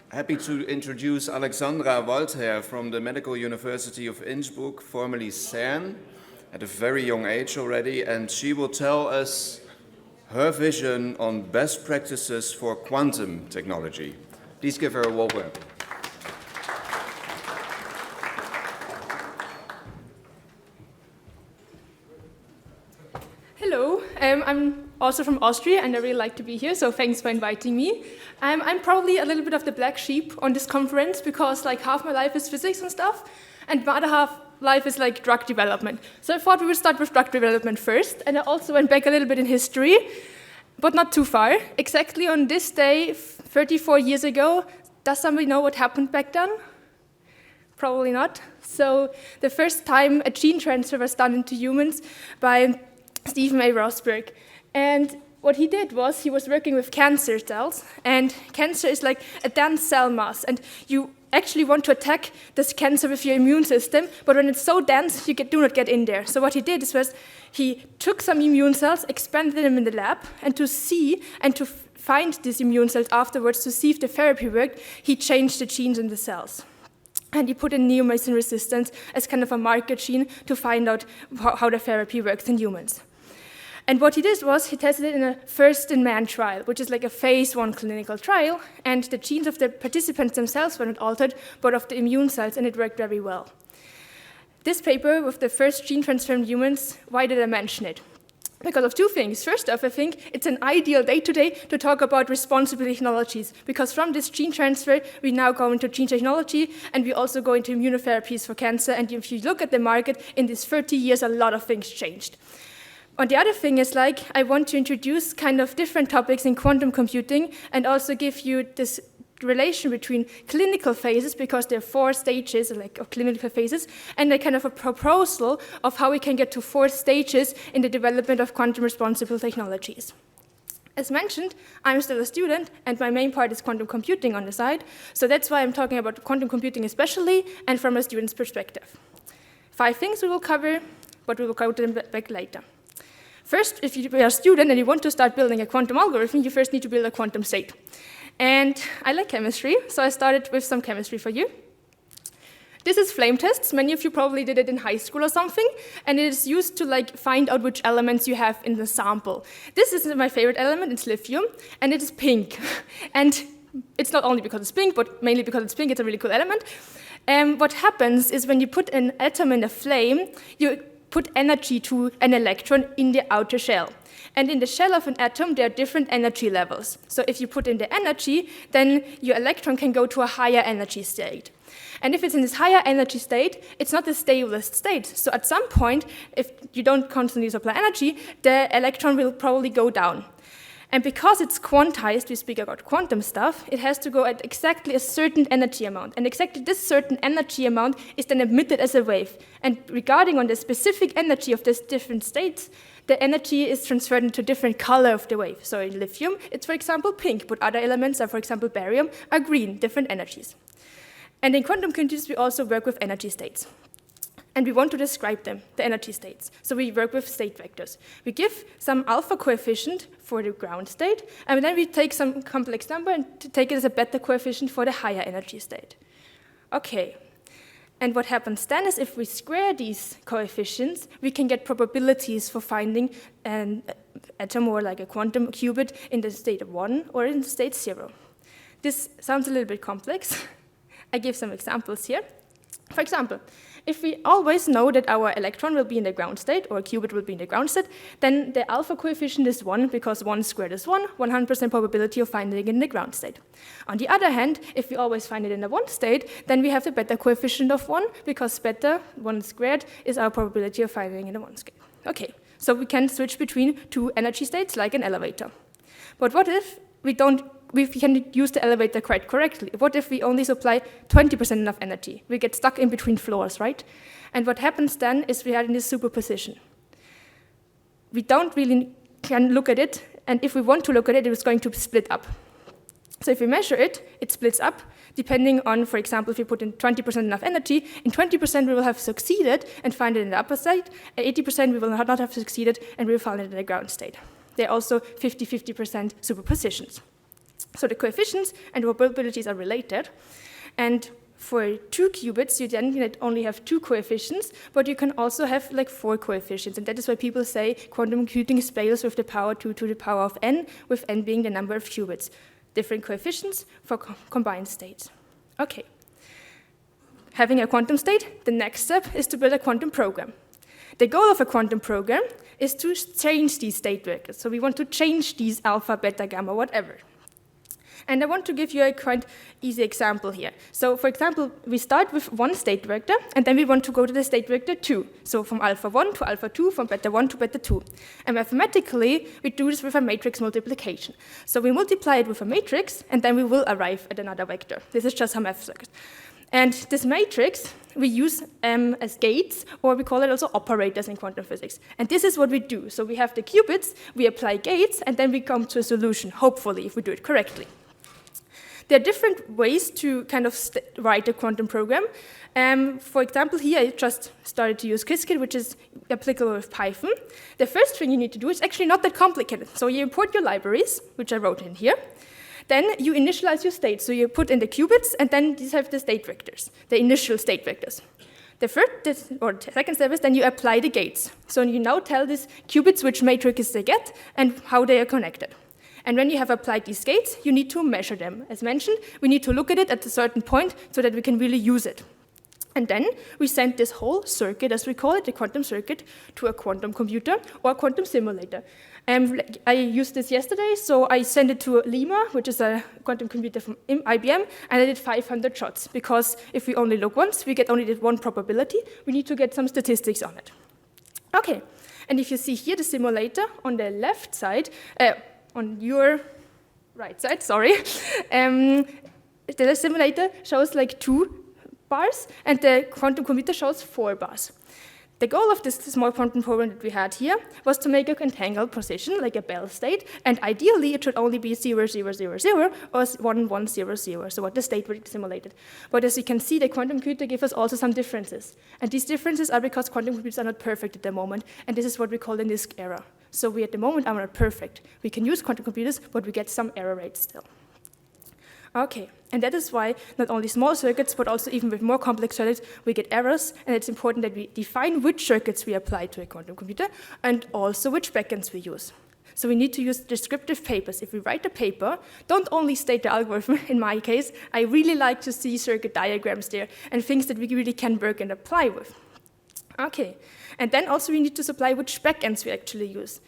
Happy to introduce Alexandra Walther from the Medical University of Innsbruck, formerly CERN, at a very young age already, and she will tell us her vision on best practices for quantum technology. Please give her a warm welcome. Hello, I'm also from Austria and I really like to be here, so thanks for inviting me. I'm probably a little bit of the black sheep on this conference because like half my life is physics and stuff, and my other half life is like drug development. So I thought we would start with drug development first, and I also went back a little bit in history, but not too far. Exactly on this day, 34 years ago, does somebody know what happened back then? Probably not. So the first time a gene transfer was done into humans by Stephen A. Rosberg. And what he did was he was working with cancer cells, and cancer is like a dense cell mass, and you actually want to attack this cancer with your immune system, but when it's so dense, you do not get in there. So what he did was he took some immune cells, expanded them in the lab, and to see and to find these immune cells afterwards to see if the therapy worked, he changed the genes in the cells. And he put in neomycin resistance as kind of a marker gene to find out how the therapy works in humans. And what he did was he tested it in a first-in-man trial, which is like a phase 1 clinical trial, and the genes of the participants themselves were not altered, but of the immune cells, and it worked very well. This paper with the first gene transfer in humans, why did I mention it? Because of two things. First off, I think it's an ideal day today to talk about responsible technologies, because from this gene transfer, we now go into gene technology, and we also go into immunotherapies for cancer, and if you look at the market, in these 30 years, a lot of things changed. And the other thing is I want to introduce kind of different topics in quantum computing and also give you this relation between clinical phases, because there are 4 stages of clinical phases, and a kind of a proposal of how we can get to 4 stages in the development of quantum responsible technologies. As mentioned, I'm still a student, and my main part is quantum computing on the side, so that's why I'm talking about quantum computing especially, and from a student's perspective. 5 things we will cover, but we will cover them back later. First, if you are a student and you want to start building a quantum algorithm, you first need to build a quantum state. And I like chemistry, so I started with some chemistry for you. This is flame tests. Many of you probably did it in high school or something, and it is used to find out which elements you have in the sample. This is my favorite element, it's lithium, and it is pink. And it's not only because it's pink, but mainly because it's pink, it's a really cool element. What happens is when you put an atom in a flame, you put energy to an electron in the outer shell. And in the shell of an atom, there are different energy levels. So if you put in the energy, then your electron can go to a higher energy state. And if it's in this higher energy state, it's not the stablest state. So at some point, if you don't constantly supply energy, the electron will probably go down. And because it's quantized, we speak about quantum stuff, it has to go at exactly a certain energy amount. And exactly this certain energy amount is then emitted as a wave. And regarding on the specific energy of these different states, the energy is transferred into different color of the wave. So in lithium, it's, for example, pink, but other elements, are, for example, barium, are green, different energies. And in quantum computers, we also work with energy states. And we want to describe them, the energy states. So we work with state vectors. We give some alpha coefficient for the ground state, and then we take some complex number and take it as a beta coefficient for the higher energy state. Okay, and what happens then is if we square these coefficients, we can get probabilities for finding an atom or like a quantum qubit in the state 1 or in the state 0. This sounds a little bit complex. I give some examples here. For example, if we always know that our electron will be in the ground state, or a qubit will be in the ground state, then the alpha coefficient is 1, because 1 squared is 1, 100% probability of finding it in the ground state. On the other hand, if we always find it in the 1 state, then we have the beta coefficient of 1, because beta, 1 squared, is our probability of finding in the 1 state. Okay, so we can switch between 2 energy states like an elevator. But what if we can use the elevator quite correctly? What if we only supply 20% enough energy? We get stuck in between floors, right? And what happens then is we are in this superposition. We don't really can look at it, and if we want to look at it, it's going to split up. So if we measure it, it splits up, depending on, for example, if we put in 20% enough energy, in 20% we will have succeeded and find it in the upper state, and 80% we will not have succeeded and we will find it in the ground state. There are also 50-50% superpositions. So the coefficients and probabilities are related. And for 2 qubits, you then not only have 2 coefficients, but you can also have like 4 coefficients. And that is why people say quantum computing scales with the power 2 to the power of n, with n being the number of qubits. Different coefficients for combined states. Okay. Having a quantum state, the next step is to build a quantum program. The goal of a quantum program is to change these state vectors. So we want to change these alpha, beta, gamma, whatever. And I want to give you a quite easy example here. So for example, we start with one state vector, and then we want to go to the state vector 2. So from alpha 1 to alpha 2, from beta 1 to beta 2. And mathematically, we do this with a matrix multiplication. So we multiply it with a matrix, and then we will arrive at another vector. This is just how math circuit. And this matrix we use as gates, or we call it also operators in quantum physics. And this is what we do. So we have the qubits, we apply gates, and then we come to a solution, hopefully, if we do it correctly. There are different ways to kind of write a quantum program. For example, here I just started to use Qiskit, which is applicable with Python. The first thing you need to do is actually not that complicated. So you import your libraries, which I wrote in here. Then you initialize your state. So you put in the qubits, and then these have the state vectors, the initial state vectors. The second step is then you apply the gates. So you now tell these qubits which matrices they get and how they are connected. And when you have applied these gates, you need to measure them. As mentioned, we need to look at it at a certain point so that we can really use it. And then we send this whole circuit, as we call it, the quantum circuit, to a quantum computer or a quantum simulator. I used this yesterday, so I sent it to Lima, which is a quantum computer from IBM, and I did 500 shots, because if we only look once, we get only the one probability. We need to get some statistics on it. Okay, and if you see here the simulator on the left side, on your right side, sorry, the simulator shows like 2 bars, and the quantum computer shows 4 bars. The goal of this small quantum program that we had here was to make a entangled position, like a Bell state, and ideally it should only be 0, 0, 0, 0, or 1, 1, 0, 0, so what the state we simulated. But as you can see, the quantum computer gives us also some differences. And these differences are because quantum computers are not perfect at the moment, and this is what we call the NISQ error. So we at the moment are not perfect. We can use quantum computers, but we get some error rates still. Okay, and that is why not only small circuits, but also even with more complex circuits, we get errors, and it's important that we define which circuits we apply to a quantum computer, and also which backends we use. So we need to use descriptive papers. If we write a paper, don't only state the algorithm. In my case, I really like to see circuit diagrams there, and things that we really can work and apply with. Okay, and then also we need to supply which backends we actually use.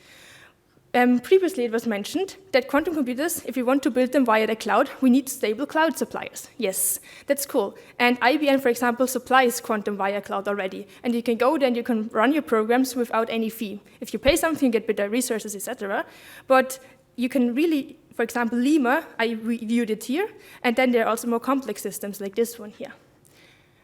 Previously, it was mentioned that quantum computers, if we want to build them via the cloud, we need stable cloud suppliers. Yes, that's cool. And IBM, for example, supplies quantum via cloud already. And you can go there and you can run your programs without any fee. If you pay something, you get better resources, etc. But you can really, for example, Lima, I reviewed it here. And then there are also more complex systems like this one here.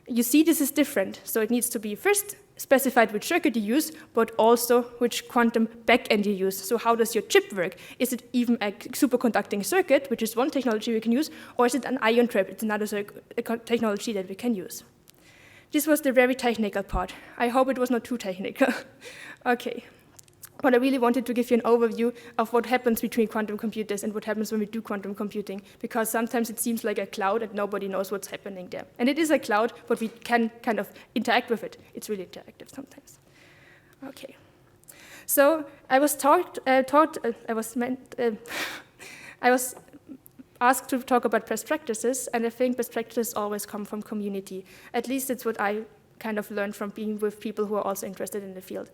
You see this is different. So it needs to be first specified which circuit you use, but also which quantum backend you use. So how does your chip work? Is it even a superconducting circuit, which is one technology we can use, or is it an ion trap? It's another technology that we can use. This was the very technical part. I hope it was not too technical. Okay. But I really wanted to give you an overview of what happens between quantum computers and what happens when we do quantum computing, because sometimes it seems like a cloud and nobody knows what's happening there. And it is a cloud, but we can kind of interact with it. It's really interactive sometimes. Okay. So I was asked to talk about best practices, and I think best practices always come from community. At least it's what I kind of learned from being with people who are also interested in the field.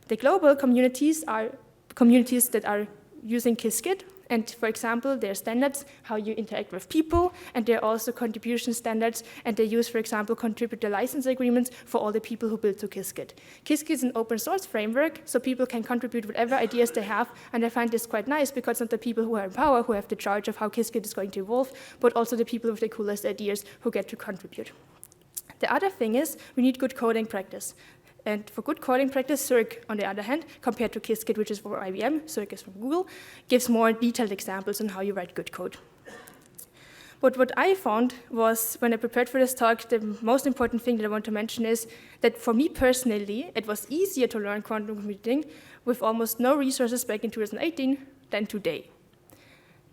The global communities are communities that are using Qiskit, and for example, there are standards how you interact with people, and there are also contribution standards, and they use, for example, contributor license agreements for all the people who build to Qiskit. Qiskit is an open source framework, so people can contribute whatever ideas they have, and I find this quite nice because not the people who are in power who have the charge of how Qiskit is going to evolve, but also the people with the coolest ideas who get to contribute. The other thing is we need good coding practice. And for good coding practice, Cirq, on the other hand, compared to Qiskit, which is for IBM, Cirq is from Google, gives more detailed examples on how you write good code. But what I found was, when I prepared for this talk, the most important thing that I want to mention is that for me personally, it was easier to learn quantum computing with almost no resources back in 2018 than today.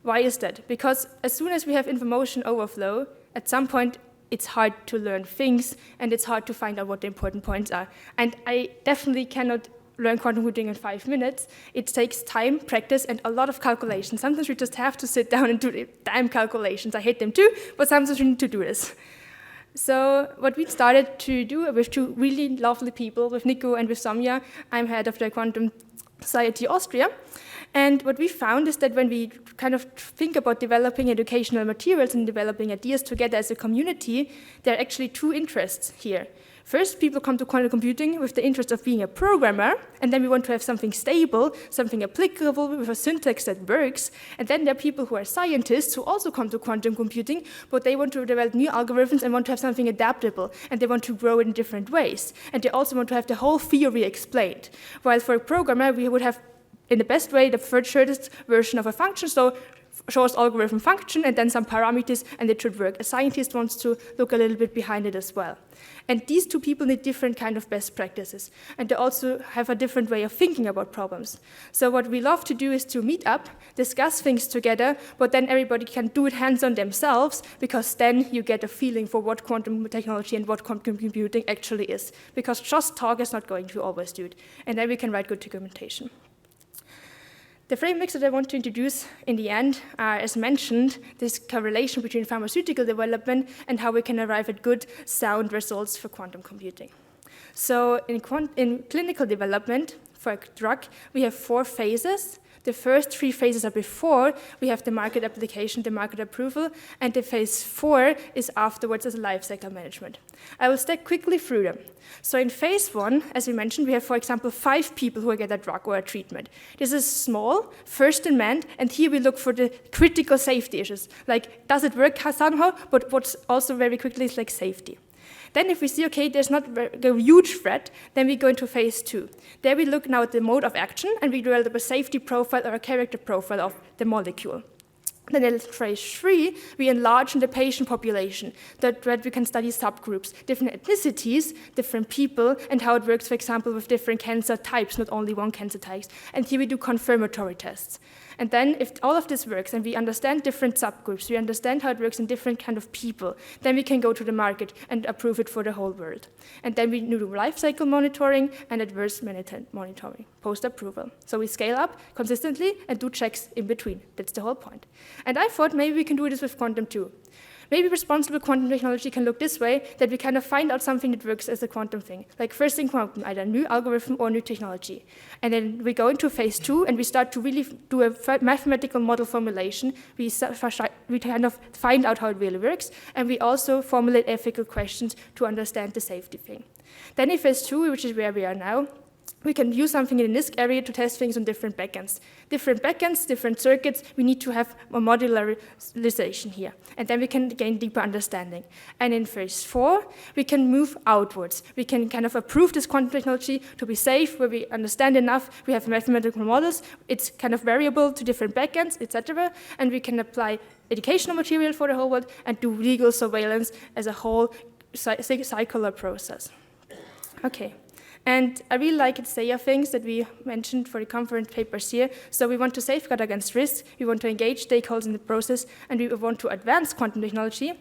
Why is that? Because as soon as we have information overflow, at some point it's hard to learn things and it's hard to find out what the important points are. And I definitely cannot learn quantum computing in 5 minutes. It takes time, practice, and a lot of calculations. Sometimes we just have to sit down and do the damn calculations. I hate them too, but sometimes we need to do this. So what we started to do with two really lovely people, with Nico and with Samia, I'm head of the Quantum Society Austria. And what we found is that when we kind of think about developing educational materials and developing ideas together as a community, there are actually two interests here. First, people come to quantum computing with the interest of being a programmer, and then we want to have something stable, something applicable with a syntax that works. And then there are people who are scientists who also come to quantum computing, but they want to develop new algorithms and want to have something adaptable, and they want to grow in different ways. And they also want to have the whole theory explained. While for a programmer, we would have, in the best way, the shortest version of a function, so shortest algorithm function, and then some parameters, and it should work. A scientist wants to look a little bit behind it as well. And these two people need different kind of best practices, and they also have a different way of thinking about problems. So what we love to do is to meet up, discuss things together, but then everybody can do it hands-on themselves, because then you get a feeling for what quantum technology and what quantum computing actually is. Because just talk is not going to always do it, and then we can write good documentation. The frameworks that I want to introduce in the end are, as mentioned, this correlation between pharmaceutical development and how we can arrive at good, sound results for quantum computing. So in clinical development for a drug, we have 4 phases. The first 3 phases are before we have the market application, the market approval, and the phase 4 is afterwards as a life cycle management. I will step quickly through them. So in phase 1, as we mentioned, we have, for example, 5 people who get a drug or a treatment. This is small, first in man, and here we look for the critical safety issues, like does it work somehow, but what's also very quickly is like safety. Then if we see, okay, there's not a huge threat, then we go into phase 2. There we look now at the mode of action, and we develop a safety profile or a character profile of the molecule. Then in phase 3, we enlarge in the patient population, that we can study subgroups, different ethnicities, different people, and how it works, for example, with different cancer types, not only one cancer types. And here we do confirmatory tests. And then if all of this works and we understand different subgroups, we understand how it works in different kind of people, then we can go to the market and approve it for the whole world. And then we do life cycle monitoring and adverse monitoring, post-approval. So we scale up consistently and do checks in between. That's the whole point. And I thought maybe we can do this with quantum too. Maybe responsible quantum technology can look this way, that we kind of find out something that works as a quantum thing. Like first in quantum, either new algorithm or new technology. And then we go into phase 2 and we start to really do a mathematical model formulation. We kind of find out how it really works, and we also formulate ethical questions to understand the safety thing. Then in phase 2, which is where we are now, we can use something in the NISC area to test things on different backends. Different backends, different circuits, we need to have a modularization here. And then we can gain deeper understanding. And in phase 4, we can move outwards. We can kind of approve this quantum technology to be safe, where we understand enough, we have mathematical models, it's kind of variable to different backends, etc. And we can apply educational material for the whole world and do legal surveillance as a whole circular process. Okay. And I really like to say things that we mentioned for the conference papers here. So we want to safeguard against risk, we want to engage stakeholders in the process, and we want to advance quantum technology.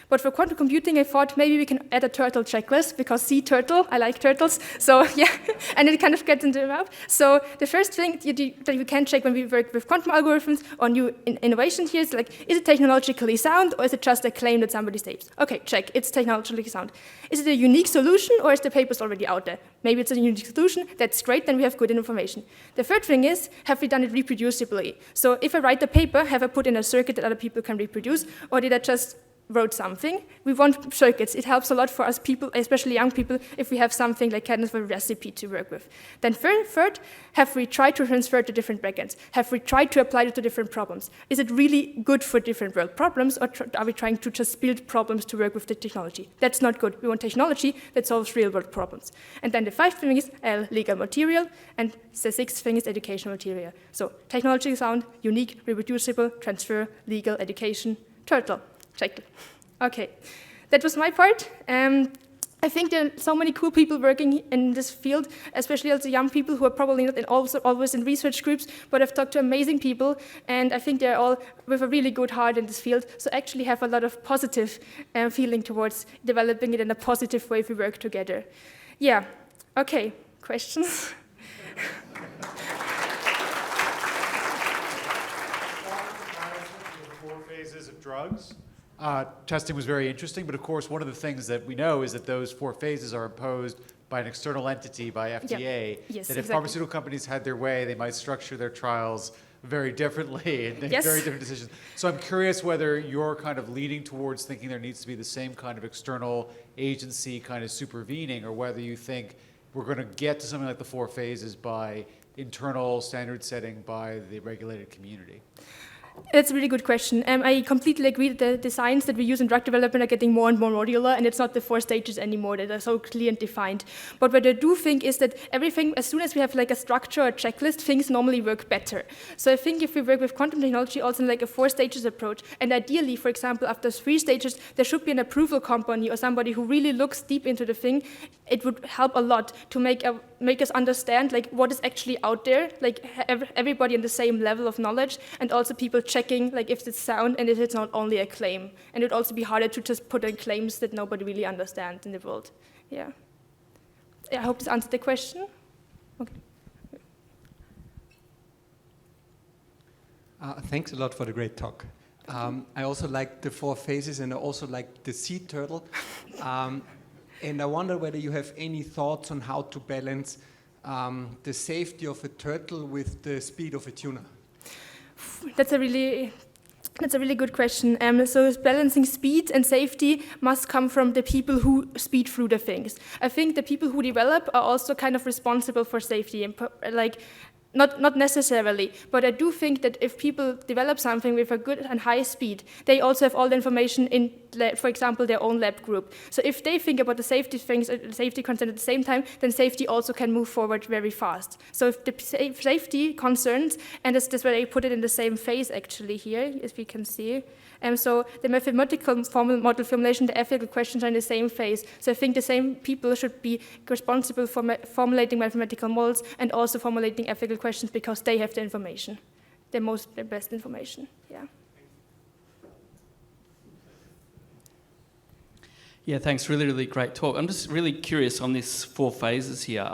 But for quantum computing, I thought maybe we can add a turtle checklist, because sea turtle, I like turtles. So yeah, and it kind of gets into the map. So the first thing that you can check when we work with quantum algorithms or new innovation here is like, is it technologically sound, or is it just a claim that somebody says? Okay, check, it's technologically sound. Is it a unique solution, or is the papers already out there? Maybe it's a unique solution, that's great, then we have good information. The third thing is, have we done it reproducibly? So if I write a paper, have I put in a circuit that other people can reproduce, or did I just wrote something? We want circuits. It helps a lot for us people, especially young people, if we have something like kind of a recipe to work with. Then third, have we tried to transfer to different backends? Have we tried to apply it to different problems? Is it really good for different world problems, or are we trying to just build problems to work with the technology? That's not good. We want technology that solves real world problems. And then the 5th thing is legal material, and the 6th thing is educational material. So technology sound, unique, reproducible, transfer, legal, education, turtle. Check. Okay, that was my part. I think there are so many cool people working in this field, especially also young people who are probably not always in research groups, but I've talked to amazing people, and I think they're all with a really good heart in this field, so actually have a lot of positive feeling towards developing it in a positive way if we work together. Yeah, okay, questions? Four phases of drugs. Testing was very interesting, but of course, one of the things that we know is that those 4 phases are imposed by an external entity, by FDA. Yep. Yes, that if exactly. pharmaceutical companies had their way, they might structure their trials very differently and make very different decisions. So I'm curious whether you're kind of leaning towards thinking there needs to be the same kind of external agency kind of supervening, or whether you think we're going to get to something like the 4 phases by internal standard setting by the regulated community. That's a really good question. I completely agree that the science that we use in drug development are getting more and more modular, and it's not the 4 stages anymore that are so clear and defined. But what I do think is that everything, as soon as we have like a structure or checklist, things normally work better. So I think if we work with quantum technology also in like a 4 stages approach, and ideally, for example, after 3 stages, there should be an approval company or somebody who really looks deep into the thing. It would help a lot to make us understand like what is actually out there, like everybody on the same level of knowledge, and also people checking like if it's sound and if it's not only a claim. And it would also be harder to just put in claims that nobody really understands in the world. Yeah. I hope this answered the question. Okay. Thanks a lot for the great talk. I also like the 4 phases, and I also like the sea turtle. And I wonder whether you have any thoughts on how to balance the safety of a turtle with the speed of a tuna. That's a really good question. So balancing speed and safety must come from the people who speed through the things. I think the people who develop are also kind of responsible for safety, and not necessarily, but I do think that if people develop something with a good and high speed, they also have all the information in, for example, their own lab group. So if they think about the safety things, safety concern at the same time, then safety also can move forward very fast. So if the safety concerns, and that's why I put it in the same phase actually here, as we can see. So the mathematical model formulation, the ethical questions are in the same phase. So I think the same people should be responsible for formulating mathematical models and also formulating ethical questions, because they have the information, the best information. Yeah. Yeah, thanks. Really, really great talk. I'm just really curious on this 4 phases here.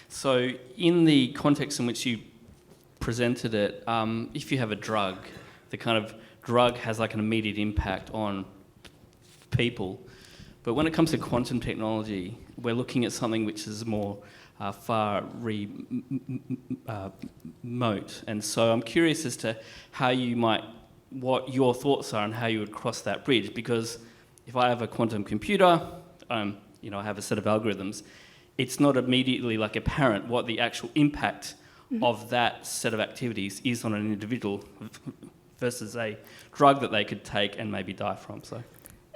So in the context in which you presented it, if you have a drug, the kind of drug has like an immediate impact on people. But when it comes to quantum technology, we're looking at something which is more far remote. And so I'm curious as to what your thoughts are on how you would cross that bridge. Because if I have a quantum computer, I have a set of algorithms, it's not immediately like apparent what the actual impact of that set of activities is on an individual versus a drug that they could take and maybe die from. So.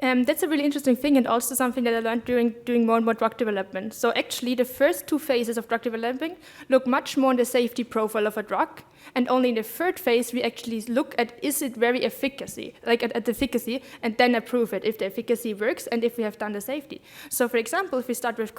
That's a really interesting thing, and also something that I learned during doing more and more drug development. So actually, the first 2 phases of drug development look much more on the safety profile of a drug, and only in the 3rd phase we actually look at is it very efficacy, like at efficacy, and then approve it if the efficacy works and if we have done the safety. So for example, if we start with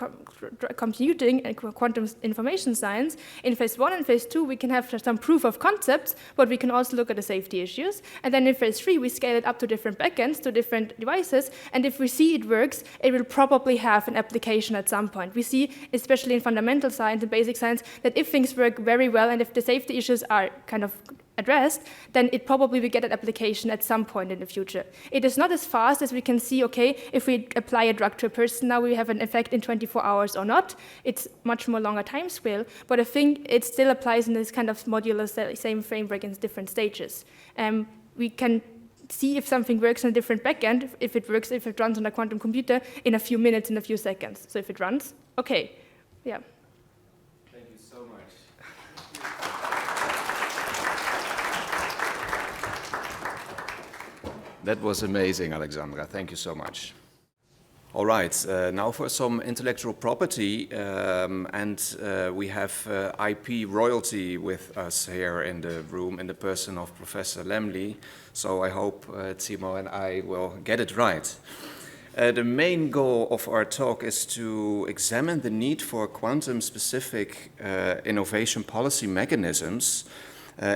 computing and quantum information science, in phase 1 and phase 2 we can have some proof of concepts, but we can also look at the safety issues. And then in phase 3 we scale it up to different backends, to different devices, and if we see it works, it will probably have an application at some point. We see, especially in fundamental science and basic science, that if things work very well and if the safety issues are kind of addressed, then it probably will get an application at some point in the future. It is not as fast as we can see, okay, if we apply a drug to a person, now we have an effect in 24 hours or not. It's much more longer time scale, but I think it still applies in this kind of modular same framework in different stages. We can see if something works on a different backend, if it runs on a quantum computer in a few minutes, in a few seconds. So if it runs, okay, yeah. Thank you so much. That was amazing, Alexandra. Thank you so much. All right, now for some intellectual property, we have IP royalty with us here in the room in the person of Professor Lemley. So I hope Timo and I will get it right. The main goal of our talk is to examine the need for quantum-specific innovation policy mechanisms.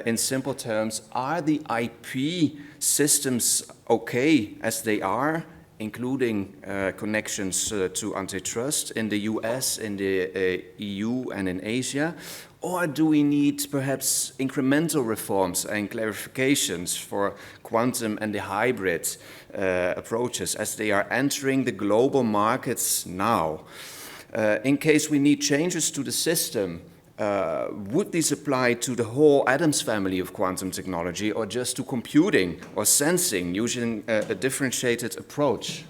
In simple terms, are the IP systems okay as they are, including connections to antitrust in the US, in the EU, and in Asia? Or do we need perhaps incremental reforms and clarifications for quantum and the hybrid approaches as they are entering the global markets now? In case we need changes to the system, would these apply to the whole Adams family of quantum technology or just to computing or sensing using a differentiated approach?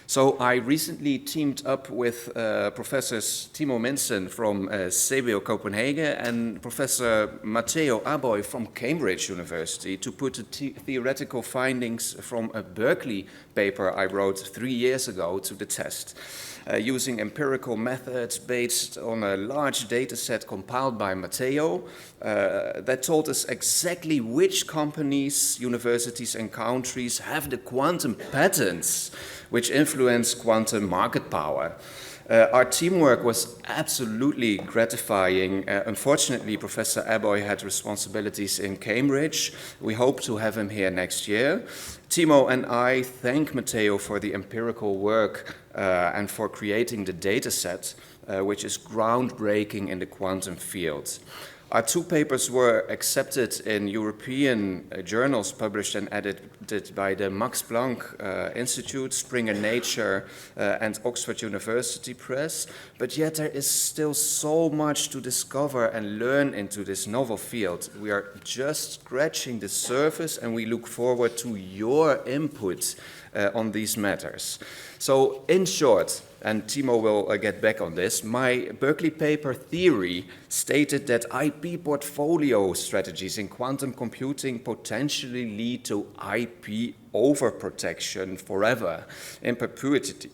So I recently teamed up with Professors Timo Minsen from CBO Copenhagen and Professor Matteo Aboy from Cambridge University to put the theoretical findings from a Berkeley paper I wrote 3 years ago to the test. Using empirical methods based on a large data set compiled by Matteo that told us exactly which companies, universities, and countries have the quantum patents which influence quantum market power. Our teamwork was absolutely gratifying. Unfortunately, Professor Aboy had responsibilities in Cambridge. We hope to have him here next year. Timo and I thank Matteo for the empirical work and for creating the data set, which is groundbreaking in the quantum field. Our 2 papers were accepted in European journals published and edited by the Max Planck Institute, Springer Nature, and Oxford University Press. But yet there is still so much to discover and learn into this novel field. We are just scratching the surface and we look forward to your input on these matters. So in short, and Timo will get back on this, my Berkeley paper theory stated that IP portfolio strategies in quantum computing potentially lead to IP overprotection forever, in perpetuity.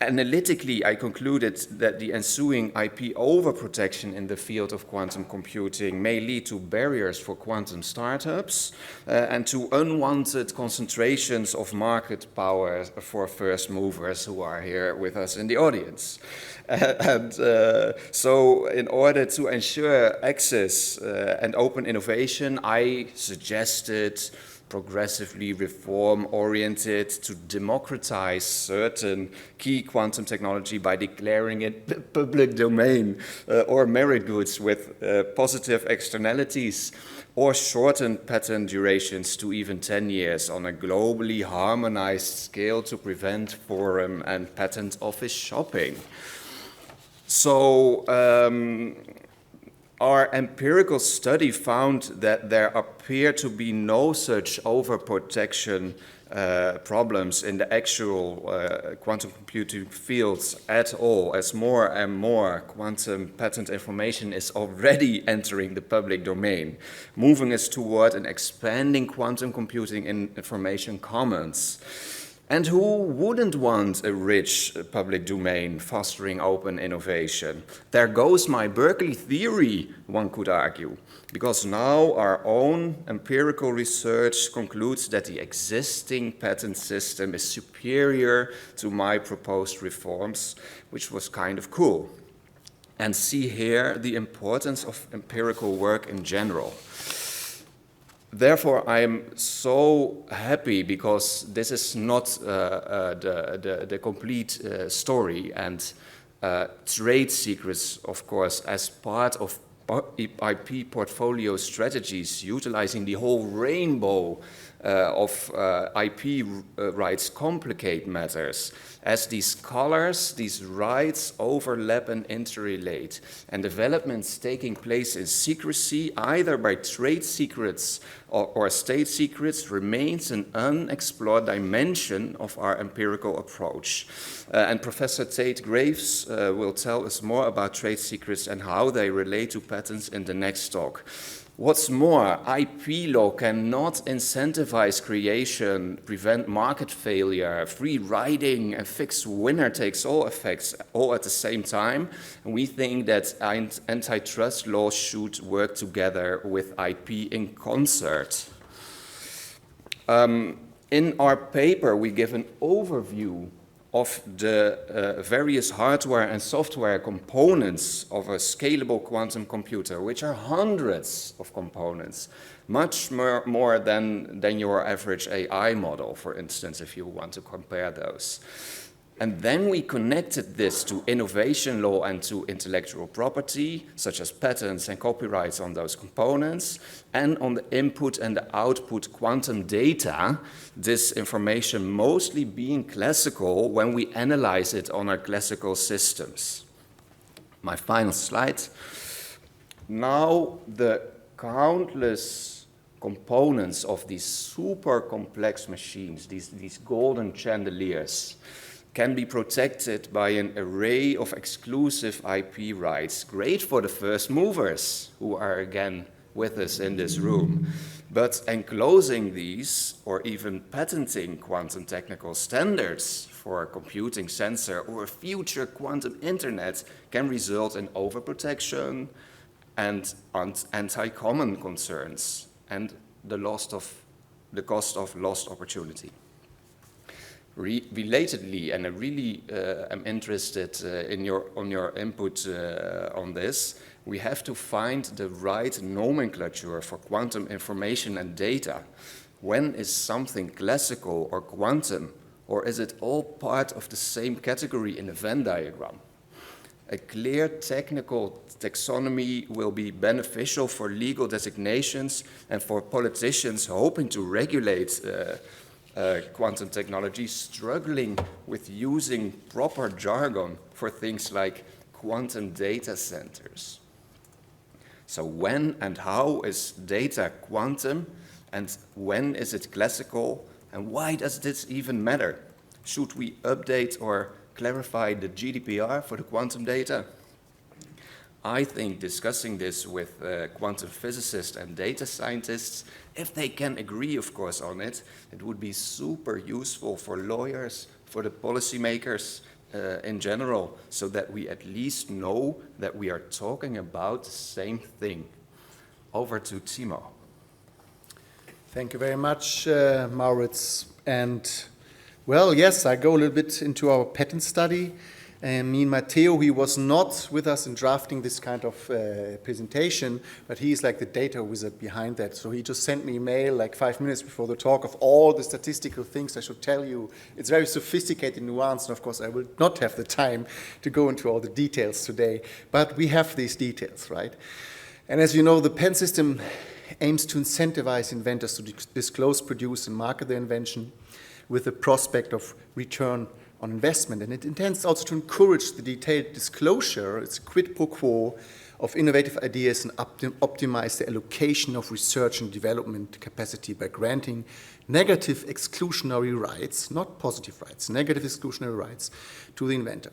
Analytically, I concluded that the ensuing IP overprotection in the field of quantum computing may lead to barriers for quantum startups and to unwanted concentrations of market power for first movers who are here with us in the audience. So in order to ensure access and open innovation, I suggested progressively reform-oriented to democratize certain key quantum technology by declaring it the public domain or merit goods with positive externalities, or shorten patent durations to even 10 years on a globally harmonized scale to prevent forum and patent office shopping. So our empirical study found that there appear to be no such overprotection problems in the actual quantum computing fields at all, as more and more quantum patent information is already entering the public domain, moving us toward an expanding quantum computing information commons. And who wouldn't want a rich public domain fostering open innovation? There goes my Berkeley theory, one could argue, because now our own empirical research concludes that the existing patent system is superior to my proposed reforms, which was kind of cool. And see here the importance of empirical work in general. Therefore, I am so happy because this is not the complete story, and trade secrets, of course, as part of IP portfolio strategies, utilizing the whole rainbow of IP rights complicate matters, as these colors, these rights overlap and interrelate, and developments taking place in secrecy, either by trade secrets or state secrets, remains an unexplored dimension of our empirical approach. And Professor Tate Graves will tell us more about trade secrets and how they relate to patents in the next talk. What's more, IP law cannot incentivize creation, prevent market failure, free riding, and fix winner-takes-all effects all at the same time. And we think that antitrust law should work together with IP in concert. In our paper, we give an overview of the various hardware and software components of a scalable quantum computer, which are hundreds of components, much more than your average AI model, for instance, if you want to compare those. And then we connected this to innovation law and to intellectual property, such as patents and copyrights on those components, and on the input and the output quantum data, this information mostly being classical when we analyze it on our classical systems. My final slide. Now the countless components of these super complex machines, these golden chandeliers, can be protected by an array of exclusive IP rights, great for the first movers, who are again with us in this room. But enclosing these, or even patenting quantum technical standards for a computing sensor or a future quantum internet, can result in overprotection and anti-common concerns and the cost of lost opportunity. Relatedly, and I really am interested in your input on this, we have to find the right nomenclature for quantum information and data. When is something classical or quantum, or is it all part of the same category in a Venn diagram? A clear technical taxonomy will be beneficial for legal designations and for politicians hoping to regulate quantum technology, struggling with using proper jargon for things like quantum data centers. So when and how is data quantum, and when is it classical, and why does this even matter? Should we update or clarify the GDPR for the quantum data? I think discussing this with quantum physicists and data scientists, if they can agree, of course, on it, it would be super useful for lawyers, for the policymakers in general, so that we at least know that we are talking about the same thing. Over to Timo. Thank you very much, Maurits. And, well, yes, I go a little bit into our patent study. Me and Matteo, he was not with us in drafting this kind of presentation, but he's like the data wizard behind that. So he just sent me a mail like 5 minutes before the talk of all the statistical things I should tell you. It's very sophisticated, nuanced, and of course I will not have the time to go into all the details today, but we have these details, right? And as you know, the patent system aims to incentivize inventors to disclose, produce, and market their invention with the prospect of return on investment, and it intends also to encourage the detailed disclosure, it's a quid pro quo, of innovative ideas and optimize the allocation of research and development capacity by granting negative exclusionary rights, not positive rights, negative exclusionary rights to the inventor.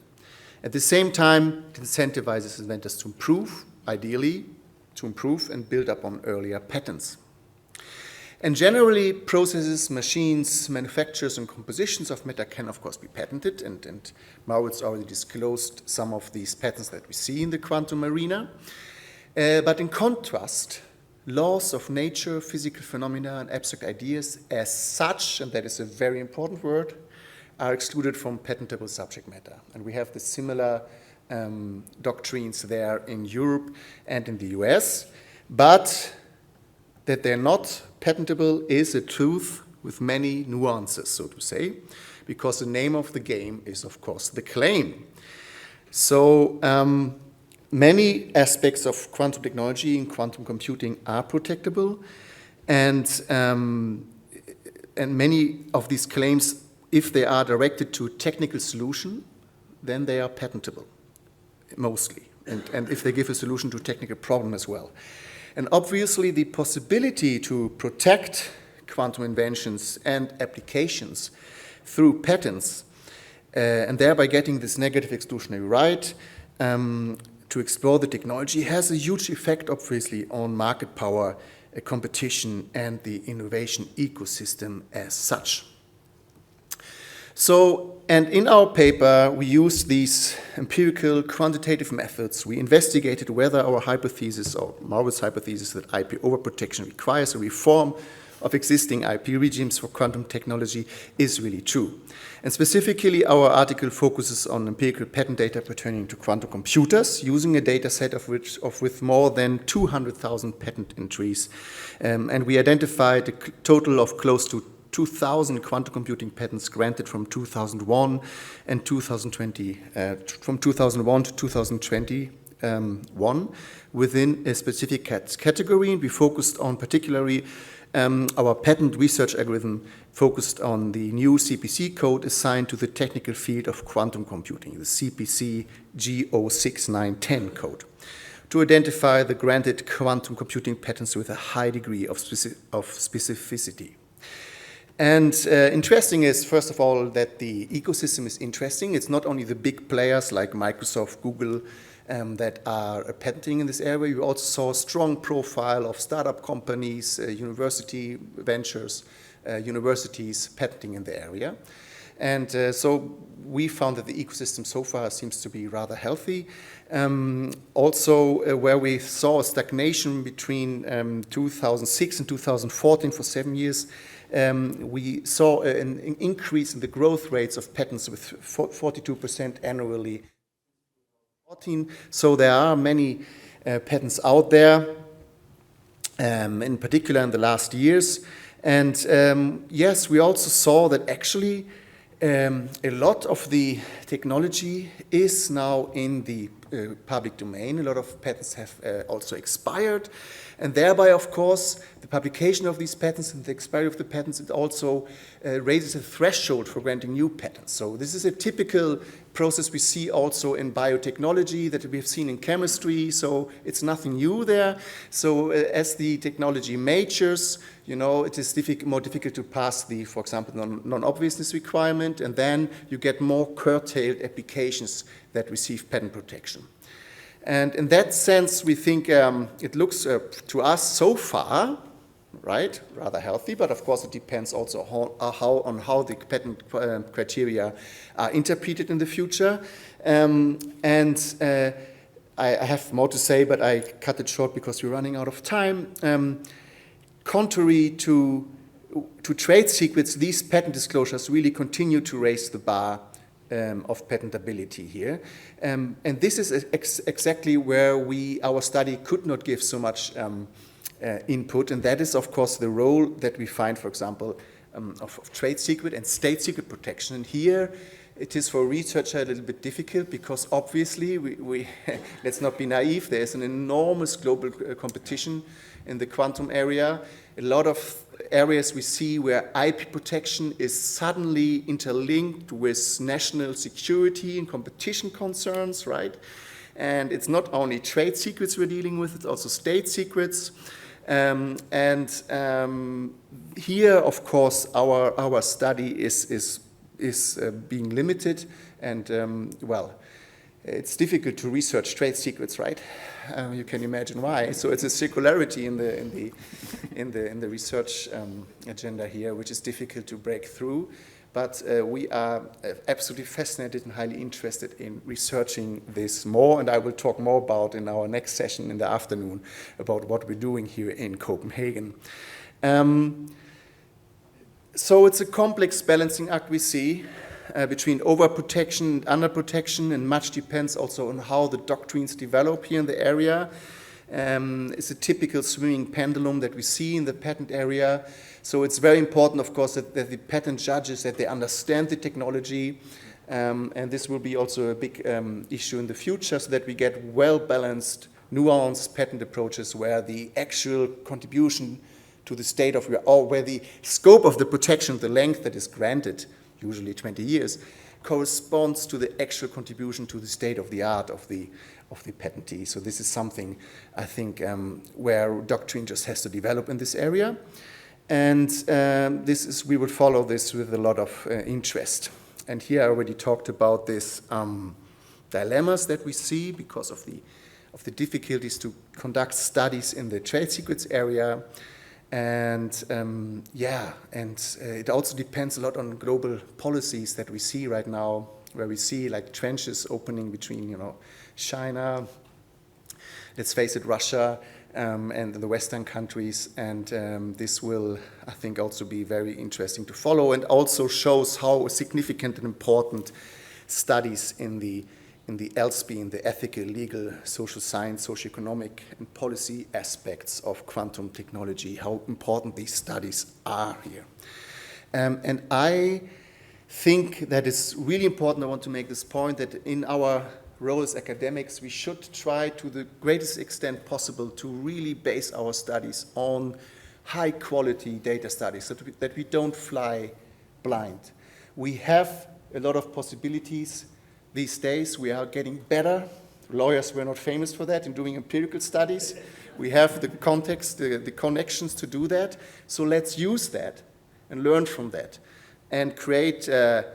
At the same time, it incentivizes inventors to improve, ideally, to improve and build up on earlier patents. And generally, processes, machines, manufactures, and compositions of matter can, of course, be patented, and Maurits already disclosed some of these patents that we see in the quantum arena. But in contrast, laws of nature, physical phenomena, and abstract ideas as such, and that is a very important word, are excluded from patentable subject matter. And we have the similar doctrines there in Europe and in the US, but that they're not patentable is a truth with many nuances, so to say, because the name of the game is, of course, the claim. So many aspects of quantum technology and quantum computing are protectable, and many of these claims, if they are directed to a technical solution, then they are patentable, mostly, and if they give a solution to a technical problem as well. And obviously, the possibility to protect quantum inventions and applications through patents, and thereby getting this negative exclusionary right to explore the technology, has a huge effect, obviously, on market power, competition, and the innovation ecosystem as such. So, and in our paper, we used these empirical quantitative methods. We investigated whether our hypothesis, or Maurits' hypothesis, that IP overprotection requires a reform of existing IP regimes for quantum technology is really true. And specifically, our article focuses on empirical patent data pertaining to quantum computers, using a data set with more than 200,000 patent entries. And we identified a total of close to 2,000 quantum computing patents granted from 2001 and 2020, from 2001 to 2021 within a specific category. And we focused on particularly our patent research algorithm focused on the new CPC code assigned to the technical field of quantum computing, the CPC G06910 code, to identify the granted quantum computing patents with a high degree of specificity. And interesting is, first of all, that the ecosystem is interesting. It's not only the big players like Microsoft, Google, that are patenting in this area. You also saw a strong profile of startup companies, university ventures, universities patenting in the area. And so we found that the ecosystem so far seems to be rather healthy. Also, where we saw a stagnation between 2006 and 2014 for 7 years, we saw an increase in the growth rates of patents with 42% annually. So there are many patents out there, in particular in the last years. And yes, we also saw that actually a lot of the technology is now in the public domain. A lot of patents have also expired. And thereby, of course, the publication of these patents and the expiry of the patents, it also raises a threshold for granting new patents. So this is a typical process we see also in biotechnology, that we have seen in chemistry, so it's nothing new there. So as the technology matures, you know, it is more difficult to pass the, for example, non-obviousness requirement, and then you get more curtailed applications that receive patent protection. And in that sense, we think it looks to us so far, right, rather healthy, but of course it depends also on how the patent criteria are interpreted in the future. I have more to say, but I cut it short because we're running out of time. Contrary to trade secrets, these patent disclosures really continue to raise the bar of patentability here. And this is exactly where our study could not give so much input, and that is, of course, the role that we find, for example, of trade secret and state secret protection. And here, it is for a researcher a little bit difficult because obviously, we let's not be naive, there's an enormous global competition in the quantum area. A lot of areas we see where IP protection is suddenly interlinked with national security and competition concerns, right? And it's not only trade secrets we're dealing with, it's also state secrets. Here, of course, our study is being limited, and well, it's difficult to research trade secrets, right? You can imagine why. So it's a circularity in the research agenda here, which is difficult to break through. But we are absolutely fascinated and highly interested in researching this more, and I will talk more about in our next session in the afternoon about what we're doing here in Copenhagen. So it's a complex balancing act we see between overprotection and underprotection, and much depends also on how the doctrines develop here in the area. It's a typical swinging pendulum that we see in the patent area. So it's very important, of course, that the patent judges, that they understand the technology, and this will be also a big issue in the future, so that we get well-balanced, nuanced patent approaches where the actual contribution to the state of, or where the scope of the protection, the length that is granted, usually 20 years, corresponds to the actual contribution to the state of the art of the patentee. So this is something, I think, where doctrine just has to develop in this area. And we will follow this with a lot of interest. And here I already talked about these dilemmas that we see because of the difficulties to conduct studies in the trade secrets area. And it also depends a lot on global policies that we see right now, where we see like trenches opening between, China, let's face it, Russia, and the Western countries. And this will, I think, also be very interesting to follow, and also shows how significant and important studies in the ELSP, in the ethical, legal, social science, socio-economic, and policy aspects of quantum technology, how important these studies are here. And I think that it's really important, I want to make this point, that in our role as academics, we should try to the greatest extent possible to really base our studies on high quality data studies, so that we don't fly blind. We have a lot of possibilities these days. We are getting better. Lawyers were not famous for that in doing empirical studies. We have the context, the connections to do that. So let's use that and learn from that and create a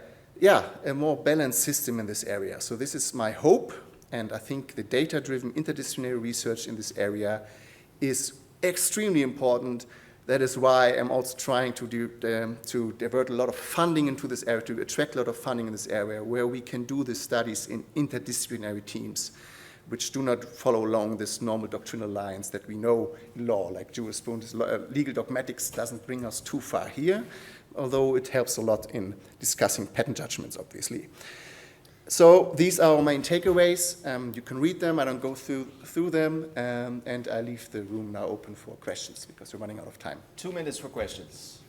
more balanced system in this area. So this is my hope, and I think the data-driven interdisciplinary research in this area is extremely important. That is why I'm also trying to divert a lot of funding into this area, to attract a lot of funding in this area, where we can do the studies in interdisciplinary teams, which do not follow along this normal doctrinal lines that we know in law, like jurisprudence. Legal dogmatics doesn't bring us too far here, although it helps a lot in discussing patent judgments, obviously. So these are our main takeaways. You can read them. I don't go through them, and I leave the room now open for questions because we're running out of time. 2 minutes for questions.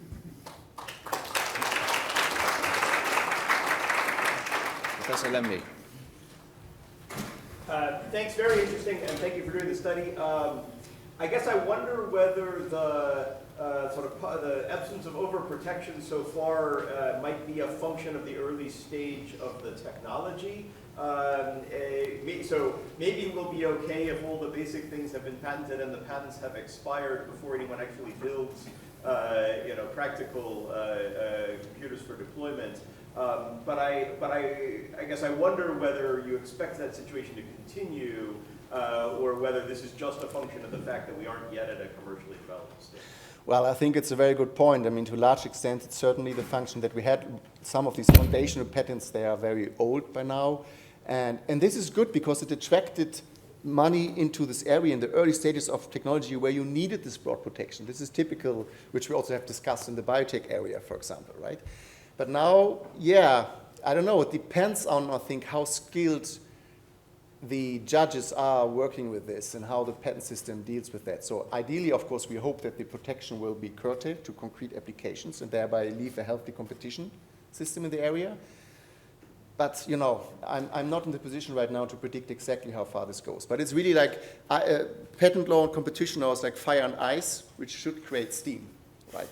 Professor Lemley. Thanks, very interesting, and thank you for doing the study. I guess I wonder whether the the absence of overprotection so far might be a function of the early stage of the technology. So maybe we'll be okay if all the basic things have been patented and the patents have expired before anyone actually builds, practical computers for deployment. But I guess I wonder whether you expect that situation to continue, or whether this is just a function of the fact that we aren't yet at a commercially developed stage. Well, I think it's a very good point. I mean, to a large extent, it's certainly the function that we had. Some of these foundational patents, they are very old by now. And this is good because it attracted money into this area in the early stages of technology where you needed this broad protection. This is typical, which we also have discussed in the biotech area, for example, right? But now, I don't know. It depends on, I think, how skilled the judges are working with this and how the patent system deals with that. So ideally, of course, we hope that the protection will be curtailed to concrete applications and thereby leave a healthy competition system in the area. But, I'm not in the position right now to predict exactly how far this goes. But it's really like patent law and competition law is like fire and ice, which should create steam, right?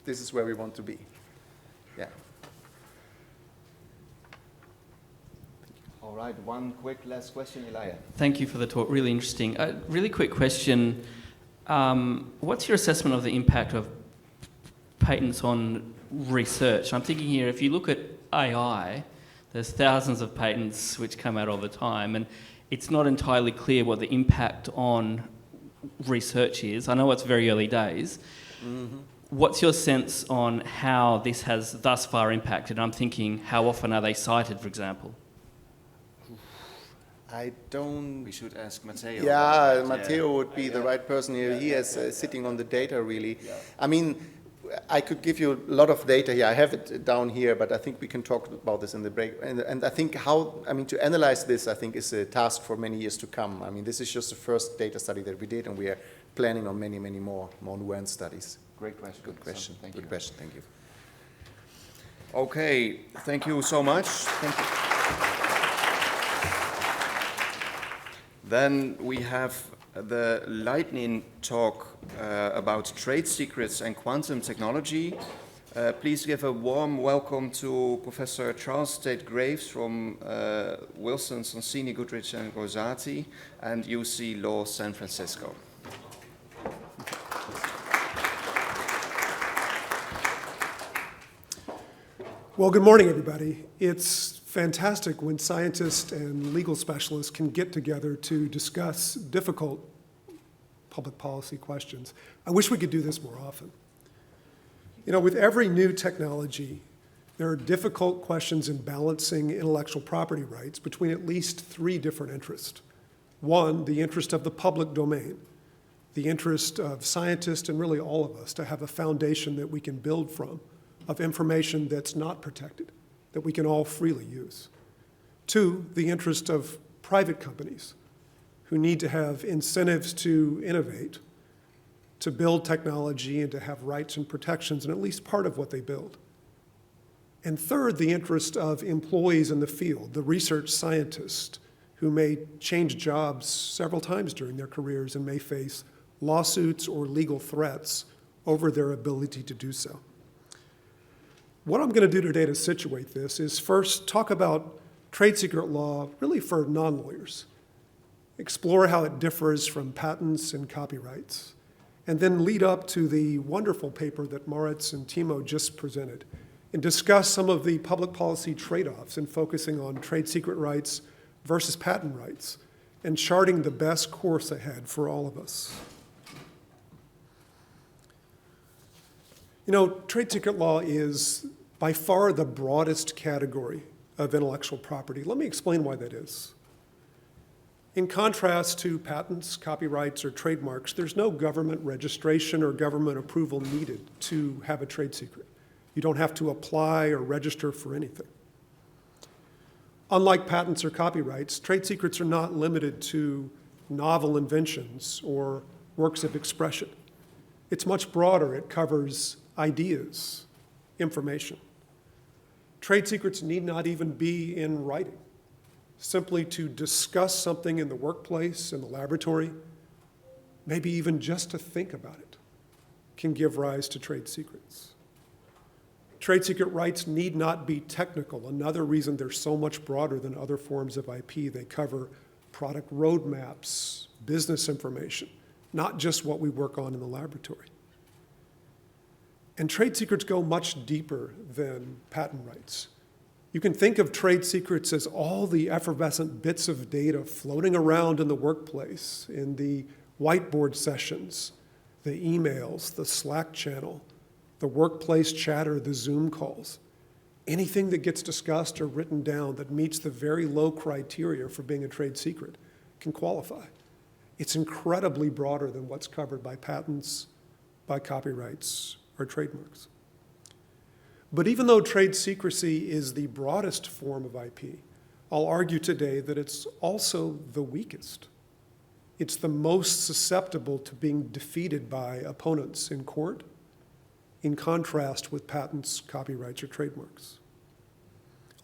This is where we want to be. Yeah. All right, one quick last question, Elia. Thank you for the talk, really interesting. Really quick question. What's your assessment of the impact of patents on research? I'm thinking here, if you look at AI, there's thousands of patents which come out all the time, and it's not entirely clear what the impact on research is. I know it's very early days. Mm-hmm. What's your sense on how this has thus far impacted? I'm thinking, how often are they cited, for example? We should ask Matteo. Yeah, Matteo would be the right person here. He is sitting on the data, really. Yeah. I mean, I could give you a lot of data here. I have it down here, but I think we can talk about this in the break. And I think to analyze this, I think, is a task for many years to come. I mean, this is just the first data study that we did, and we are planning on many, many more nuanced studies. Great question. Good question. Thank you. Good question. Thank you. Okay, thank you so much. Thank you. Then we have the lightning talk about trade secrets and quantum technology. Please give a warm welcome to Professor Charles Tate Graves from Wilson, Sonsini, Goodrich, and Rosati, and UC Law San Francisco. Well, good morning, everybody. It's fantastic when scientists and legal specialists can get together to discuss difficult public policy questions. I wish we could do this more often. With every new technology, there are difficult questions in balancing intellectual property rights between at least three different interests. One, the interest of the public domain. the interest of scientists and really all of us to have a foundation that we can build from of information that's not protected, that we can all freely use. 2, the interest of private companies who need to have incentives to innovate, to build technology and to have rights and protections in at least part of what they build. And 3rd, the interest of employees in the field, the research scientists who may change jobs several times during their careers and may face lawsuits or legal threats over their ability to do so. What I'm going to do today to situate this is first talk about trade secret law really for non-lawyers, explore how it differs from patents and copyrights, and then lead up to the wonderful paper that Moritz and Timo just presented and discuss some of the public policy trade-offs in focusing on trade secret rights versus patent rights and charting the best course ahead for all of us. You know, trade secret law is by far the broadest category of intellectual property. Let me explain why that is. In contrast to patents, copyrights, or trademarks, there's no government registration or government approval needed to have a trade secret. You don't have to apply or register for anything. Unlike patents or copyrights, trade secrets are not limited to novel inventions or works of expression. It's much broader. It covers ideas, information. Trade secrets need not even be in writing. Simply to discuss something in the workplace, in the laboratory, maybe even just to think about it, can give rise to trade secrets. Trade secret rights need not be technical. Another reason they're so much broader than other forms of IP. They cover product roadmaps, business information, not just what we work on in the laboratory. And trade secrets go much deeper than patent rights. You can think of trade secrets as all the effervescent bits of data floating around in the workplace, in the whiteboard sessions, the emails, the Slack channel, the workplace chatter, the Zoom calls. Anything that gets discussed or written down that meets the very low criteria for being a trade secret can qualify. It's incredibly broader than what's covered by patents, by copyrights, or trademarks. But even though trade secrecy is the broadest form of IP, I'll argue today that it's also the weakest. It's the most susceptible to being defeated by opponents in court, in contrast with patents, copyrights, or trademarks.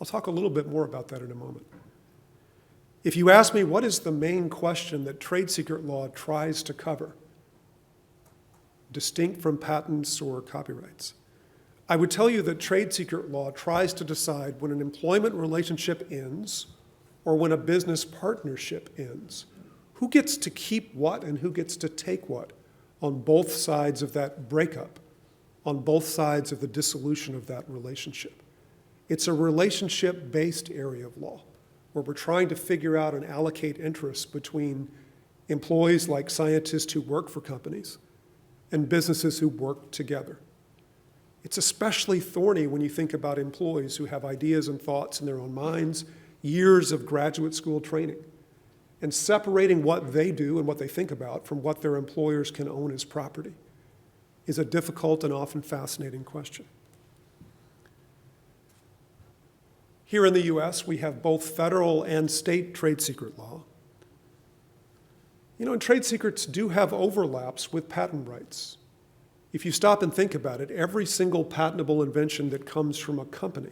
I'll talk a little bit more about that in a moment. If you ask me what is the main question that trade secret law tries to cover, distinct from patents or copyrights, I would tell you that trade secret law tries to decide when an employment relationship ends or when a business partnership ends, who gets to keep what and who gets to take what on both sides of that breakup, on both sides of the dissolution of that relationship. It's a relationship-based area of law where we're trying to figure out and allocate interests between employees like scientists who work for companies and businesses who work together. It's especially thorny when you think about employees who have ideas and thoughts in their own minds, years of graduate school training, and separating what they do and what they think about from what their employers can own as property is a difficult and often fascinating question. Here in the US, we have both federal and state trade secret law. You know, and trade secrets do have overlaps with patent rights. If you stop and think about it, every single patentable invention that comes from a company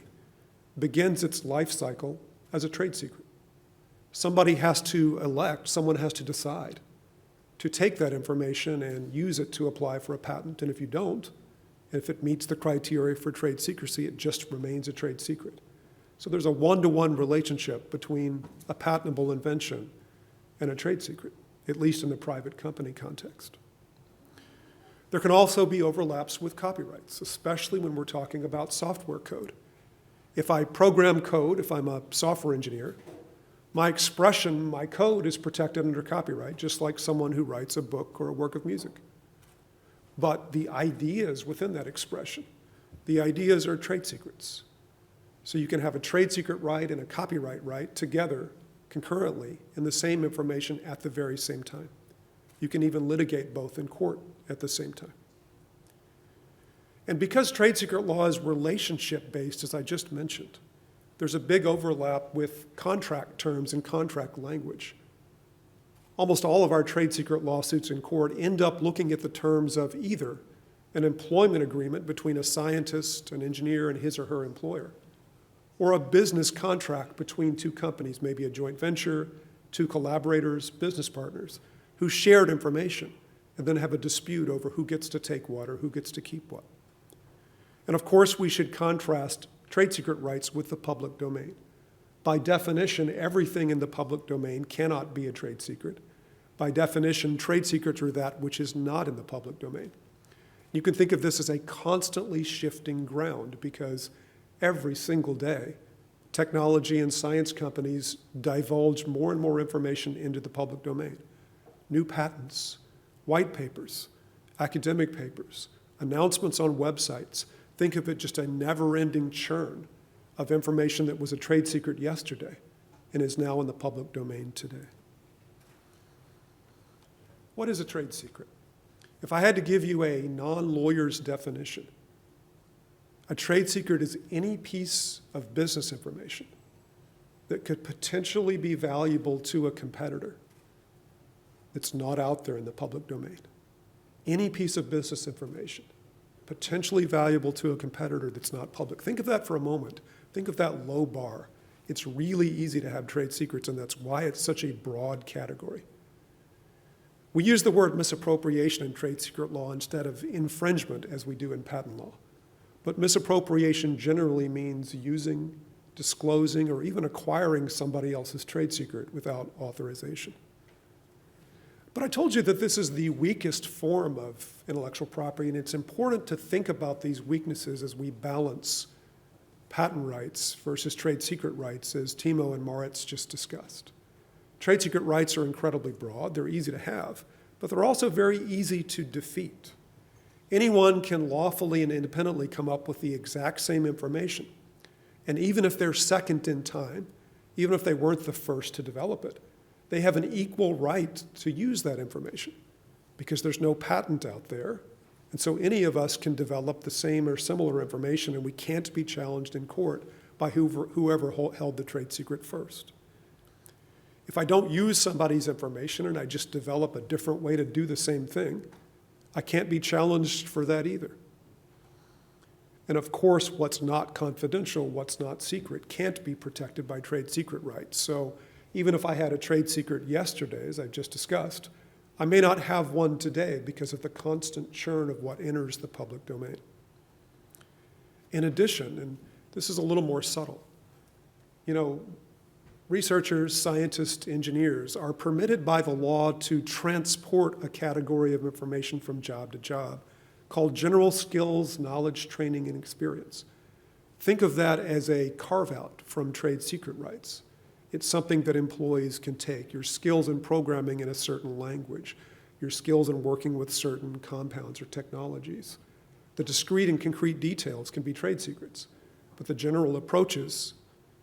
begins its life cycle as a trade secret. Somebody has to elect, someone has to decide to take that information and use it to apply for a patent. And if you don't, if it meets the criteria for trade secrecy, it just remains a trade secret. So there's a one-to-one relationship between a patentable invention and a trade secret, at least in the private company context. There can also be overlaps with copyrights, especially when we're talking about software code. If I program code, if I'm a software engineer, my expression, my code is protected under copyright, just like someone who writes a book or a work of music. But the ideas within that expression, the ideas are trade secrets. So you can have a trade secret right and a copyright right together concurrently in the same information at the very same time. You can even litigate both in court at the same time. And because trade secret law is relationship-based, as I just mentioned, there's a big overlap with contract terms and contract language. Almost all of our trade secret lawsuits in court end up looking at the terms of either an employment agreement between a scientist, an engineer, and his or her employer, or a business contract between two companies, maybe a joint venture, two collaborators, business partners, who shared information and then have a dispute over who gets to take what or who gets to keep what. And of course, we should contrast trade secret rights with the public domain. By definition, everything in the public domain cannot be a trade secret. By definition, trade secrets are that which is not in the public domain. You can think of this as a constantly shifting ground because every single day, technology and science companies divulge more and more information into the public domain. New patents, white papers, academic papers, announcements on websites. Think of it just a never-ending churn of information that was a trade secret yesterday and is now in the public domain today. What is a trade secret? If I had to give you a non-lawyer's definition, a trade secret is any piece of business information that could potentially be valuable to a competitor that's not out there in the public domain. Any piece of business information potentially valuable to a competitor that's not public. Think of that for a moment. Think of that low bar. It's really easy to have trade secrets, and that's why it's such a broad category. We use the word misappropriation in trade secret law instead of infringement as we do in patent law. But misappropriation generally means using, disclosing, or even acquiring somebody else's trade secret without authorization. But I told you that this is the weakest form of intellectual property, and it's important to think about these weaknesses as we balance patent rights versus trade secret rights, as Timo and Moritz just discussed. Trade secret rights are incredibly broad, they're easy to have, but they're also very easy to defeat. Anyone can lawfully and independently come up with the exact same information, and even if they're second in time, even if they weren't the first to develop it, they have an equal right to use that information because there's no patent out there. And so any of us can develop the same or similar information, and we can't be challenged in court by whoever held the trade secret first. If I don't use somebody's information and I just develop a different way to do the same thing, I can't be challenged for that either. And of course, what's not confidential, what's not secret, can't be protected by trade secret rights. So even if I had a trade secret yesterday, as I just discussed, I may not have one today because of the constant churn of what enters the public domain. In addition, and this is a little more subtle, researchers, scientists, engineers are permitted by the law to transport a category of information from job to job called general skills, knowledge, training, and experience. Think of that as a carve-out from trade secret rights. It's something that employees can take. Your skills in programming in a certain language, your skills in working with certain compounds or technologies. The discrete and concrete details can be trade secrets, but the general approaches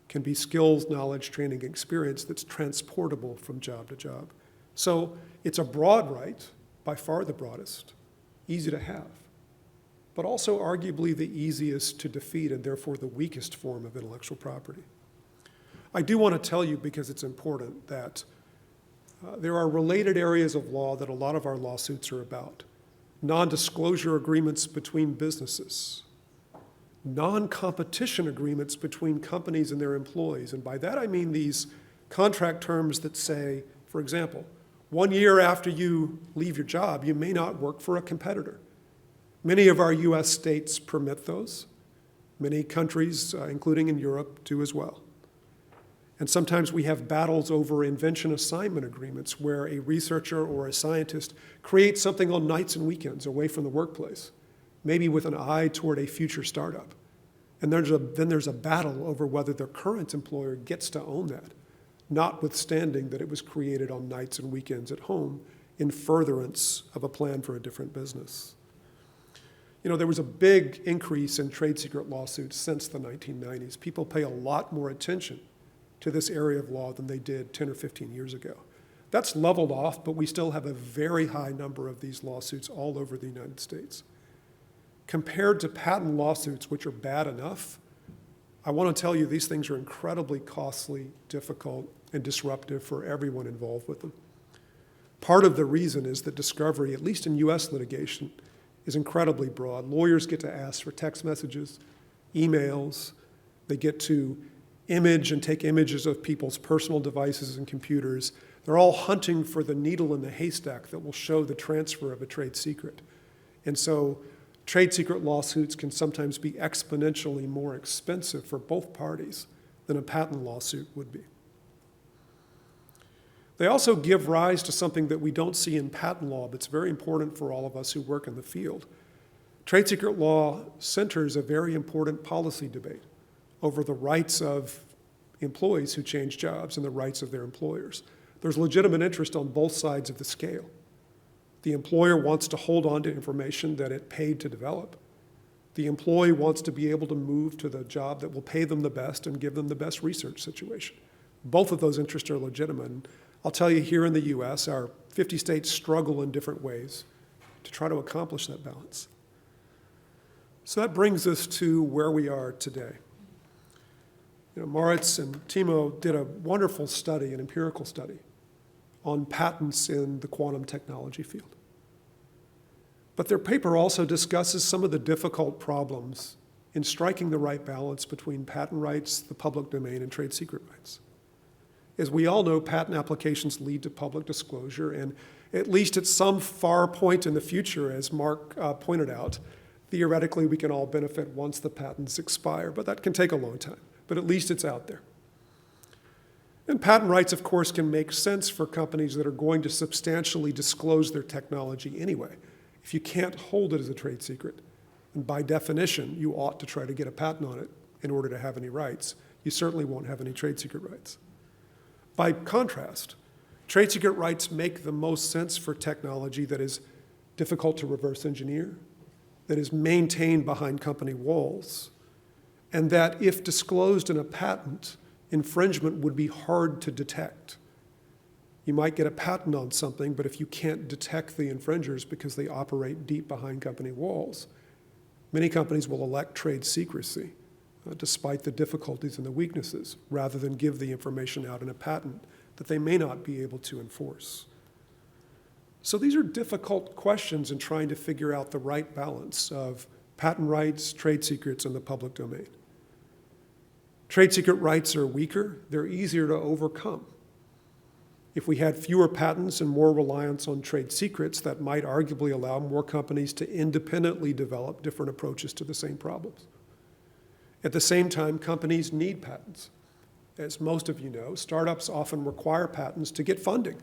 can be skills, knowledge, training, experience that's transportable from job to job. So it's a broad right, by far the broadest, easy to have, but also arguably the easiest to defeat and therefore the weakest form of intellectual property. I do want to tell you, because it's important, that there are related areas of law that a lot of our lawsuits are about. Non-disclosure agreements between businesses, non-competition agreements between companies and their employees. And by that I mean these contract terms that say, for example, 1 year after you leave your job, you may not work for a competitor. Many of our US states permit those. Many countries, including in Europe, do as well. And sometimes we have battles over invention assignment agreements where a researcher or a scientist creates something on nights and weekends away from the workplace, maybe with an eye toward a future startup. And then there's a battle over whether their current employer gets to own that, notwithstanding that it was created on nights and weekends at home in furtherance of a plan for a different business. There was a big increase in trade secret lawsuits since the 1990s. People pay a lot more attention to this area of law than they did 10 or 15 years ago. That's leveled off, but we still have a very high number of these lawsuits all over the United States. Compared to patent lawsuits, which are bad enough, I want to tell you these things are incredibly costly, difficult, and disruptive for everyone involved with them. Part of the reason is that discovery, at least in US litigation, is incredibly broad. Lawyers get to ask for text messages, emails, they get to image and take images of people's personal devices and computers. They're all hunting for the needle in the haystack that will show the transfer of a trade secret. And so trade secret lawsuits can sometimes be exponentially more expensive for both parties than a patent lawsuit would be. They also give rise to something that we don't see in patent law that's very important for all of us who work in the field. Trade secret law centers a very important policy debate over the rights of employees who change jobs and the rights of their employers. There's legitimate interest on both sides of the scale. The employer wants to hold on to information that it paid to develop. The employee wants to be able to move to the job that will pay them the best and give them the best research situation. Both of those interests are legitimate. And I'll tell you, here in the US, our 50 states struggle in different ways to try to accomplish that balance. So that brings us to where we are today. Moritz and Timo did a wonderful study, an empirical study, on patents in the quantum technology field. But their paper also discusses some of the difficult problems in striking the right balance between patent rights, the public domain, and trade secret rights. As we all know, patent applications lead to public disclosure, and at least at some far point in the future, as Mark pointed out, theoretically we can all benefit once the patents expire, but that can take a long time, but at least it's out there. And patent rights, of course, can make sense for companies that are going to substantially disclose their technology anyway. If you can't hold it as a trade secret, and by definition, you ought to try to get a patent on it in order to have any rights, you certainly won't have any trade secret rights. By contrast, trade secret rights make the most sense for technology that is difficult to reverse engineer, that is maintained behind company walls, and that if disclosed in a patent, infringement would be hard to detect. You might get a patent on something, but if you can't detect the infringers because they operate deep behind company walls, many companies will elect trade secrecy, despite the difficulties and the weaknesses, rather than give the information out in a patent that they may not be able to enforce. So these are difficult questions in trying to figure out the right balance of patent rights, trade secrets, and the public domain. Trade secret rights are weaker, they're easier to overcome. If we had fewer patents and more reliance on trade secrets, that might arguably allow more companies to independently develop different approaches to the same problems. At the same time, companies need patents. As most of you know, startups often require patents to get funding.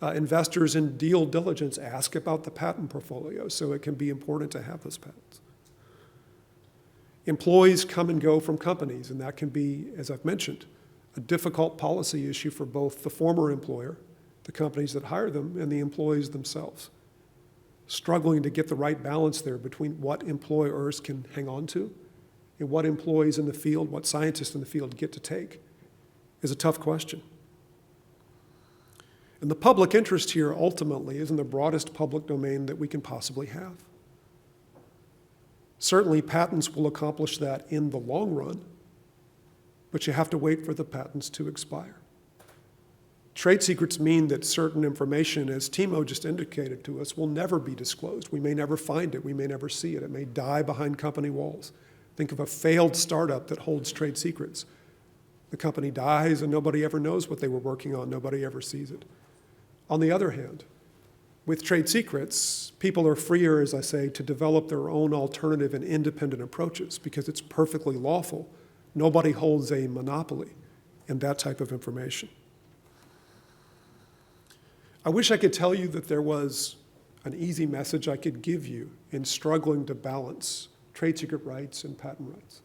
Investors in deal diligence ask about the patent portfolio, so it can be important to have those patents. Employees come and go from companies, and that can be, as I've mentioned, a difficult policy issue for both the former employer, the companies that hire them, and the employees themselves. Struggling to get the right balance there between what employers can hang on to and what employees in the field, what scientists in the field get to take is a tough question. And the public interest here ultimately is in the broadest public domain that we can possibly have. Certainly patents will accomplish that in the long run, but you have to wait for the patents to expire. Trade secrets mean that certain information, as Timo just indicated to us, will never be disclosed. We may never find it. We may never see it. It may die behind company walls. Think of a failed startup that holds trade secrets. The company dies and nobody ever knows what they were working on. Nobody ever sees it. On the other hand, with trade secrets, people are freer, as I say, to develop their own alternative and independent approaches because it's perfectly lawful. Nobody holds a monopoly in that type of information. I wish I could tell you that there was an easy message I could give you in struggling to balance trade secret rights and patent rights.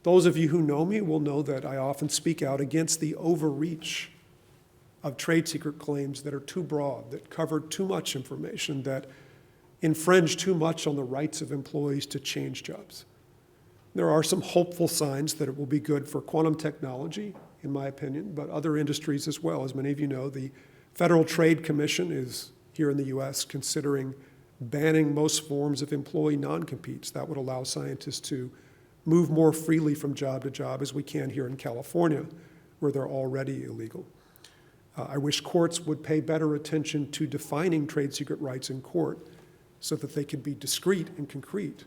Those of you who know me will know that I often speak out against the overreach of trade secret claims that are too broad, that cover too much information, that infringe too much on the rights of employees to change jobs. There are some hopeful signs that it will be good for quantum technology, in my opinion, but other industries as well. As many of you know, the Federal Trade Commission is here in the US considering banning most forms of employee non-competes. That would allow scientists to move more freely from job to job as we can here in California, where they're already illegal. I wish courts would pay better attention to defining trade secret rights in court so that they could be discrete and concrete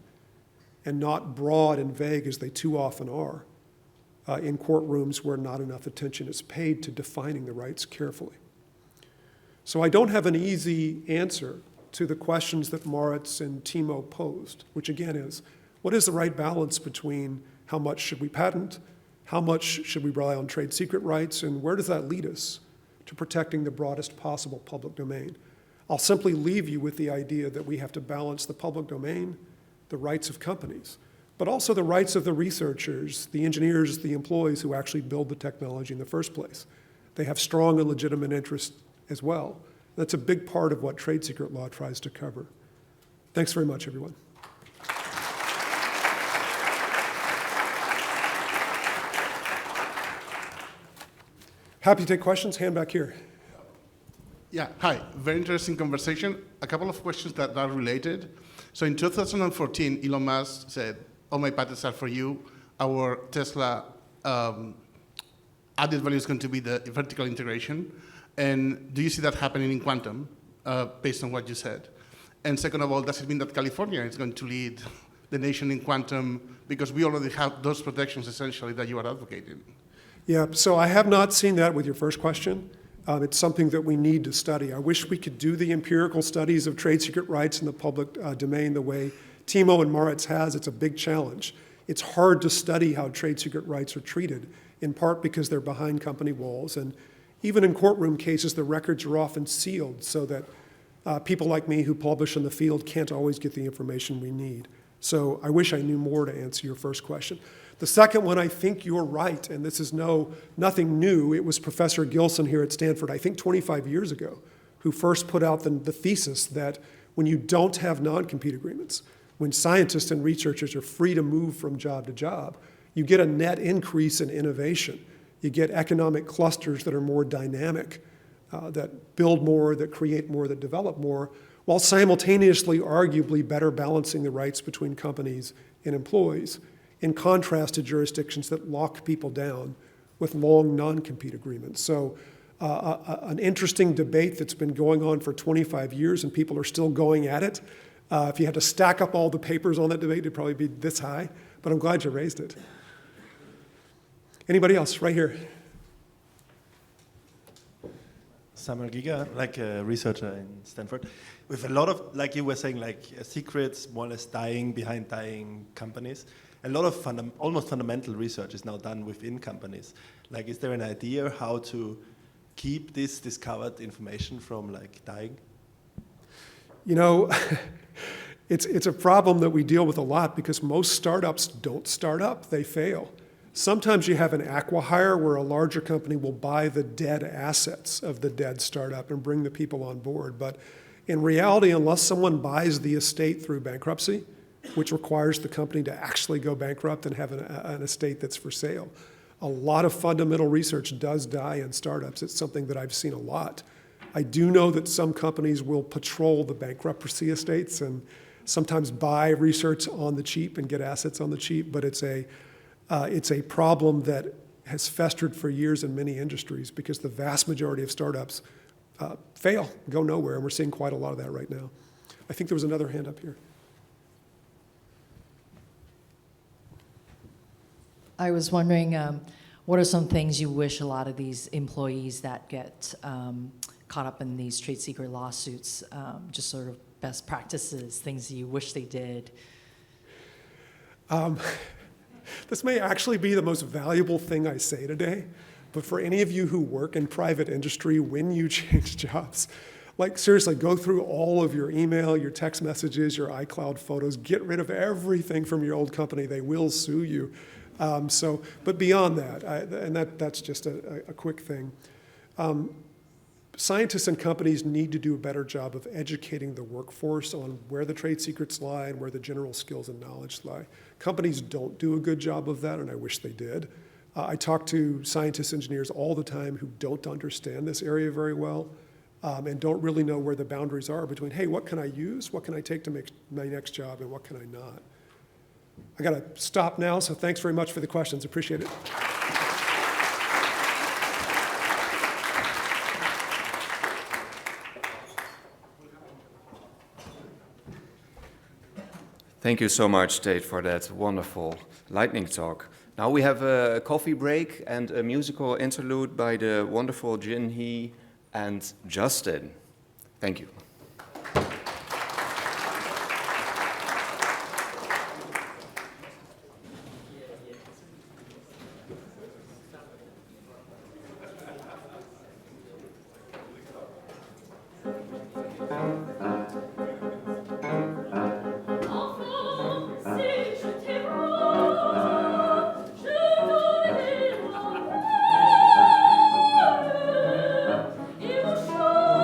and not broad and vague as they too often are in courtrooms where not enough attention is paid to defining the rights carefully. So I don't have an easy answer to the questions that Moritz and Timo posed, which again is, what is the right balance between how much should we patent, how much should we rely on trade secret rights, and where does that lead us to protecting the broadest possible public domain? I'll simply leave you with the idea that we have to balance the public domain, the rights of companies, but also the rights of the researchers, the engineers, the employees who actually build the technology in the first place. They have strong and legitimate interests as well. That's a big part of what trade secret law tries to cover. Thanks very much, everyone. Happy to take questions. Hand back here. Yeah, hi. Very interesting conversation. A couple of questions that are related. So in 2014, Elon Musk said, all my patents are for you. Our Tesla added value is going to be the vertical integration. And do you see that happening in quantum, based on what you said? And second of all, does it mean that California is going to lead the nation in quantum because we already have those protections, essentially, that you are advocating? Yeah, so I have not seen that with your first question. It's something that we need to study. I wish we could do the empirical studies of trade secret rights in the public domain the way Timo and Moritz has. It's a big challenge. It's hard to study how trade secret rights are treated, in part because they're behind company walls. And even in courtroom cases, the records are often sealed so that people like me who publish in the field can't always get the information we need. So I wish I knew more to answer your first question. The second one, I think you're right, and this is nothing new. It was Professor Gilson here at Stanford, I think 25 years ago, who first put out the thesis that when you don't have non-compete agreements, when scientists and researchers are free to move from job to job, you get a net increase in innovation. You get economic clusters that are more dynamic, that build more, that create more, that develop more, while simultaneously arguably better balancing the rights between companies and employees, in contrast to jurisdictions that lock people down with long non-compete agreements. So an interesting debate that's been going on for 25 years and people are still going at it. If you had to stack up all the papers on that debate, it'd probably be this high, but I'm glad you raised it. Anybody else? Right here. Samuel Giga, like a researcher in Stanford, with a lot of, like you were saying, like secrets more or less dying behind dying companies. A lot of almost fundamental research is now done within companies. Like, is there an idea how to keep this discovered information from like dying? You know, it's a problem that we deal with a lot because most startups don't start up, they fail. Sometimes you have an acqui-hire where a larger company will buy the dead assets of the dead startup and bring the people on board. But in reality, unless someone buys the estate through bankruptcy, which requires the company to actually go bankrupt and have an estate that's for sale, a lot of fundamental research does die in startups. It's something that I've seen a lot. I do know that some companies will patrol the bankruptcy estates and sometimes buy research on the cheap and get assets on the cheap, but it's a problem that has festered for years in many industries because the vast majority of startups fail, go nowhere, and we're seeing quite a lot of that right now. I think there was another hand up here. I was wondering, what are some things you wish a lot of these employees that get caught up in these trade secret lawsuits, just sort of best practices, things you wish they did? This may actually be the most valuable thing I say today, but for any of you who work in private industry, when you change jobs, like seriously, go through all of your email, your text messages, your iCloud photos, get rid of everything from your old company. They will sue you. But beyond that, that's just a quick thing. Scientists and companies need to do a better job of educating the workforce on where the trade secrets lie and where the general skills and knowledge lie. Companies don't do a good job of that, and I wish they did. I talk to scientists, engineers all the time who don't understand this area very well. and don't really know where the boundaries are between, hey, what can I use, what can I take to make my next job, and what can I not? I got to stop now, so thanks very much for the questions. Appreciate it. Thank you so much, Tate, for that wonderful lightning talk. Now we have a coffee break and a musical interlude by the wonderful Jin Hee and Justin. Thank you. Et au chaud,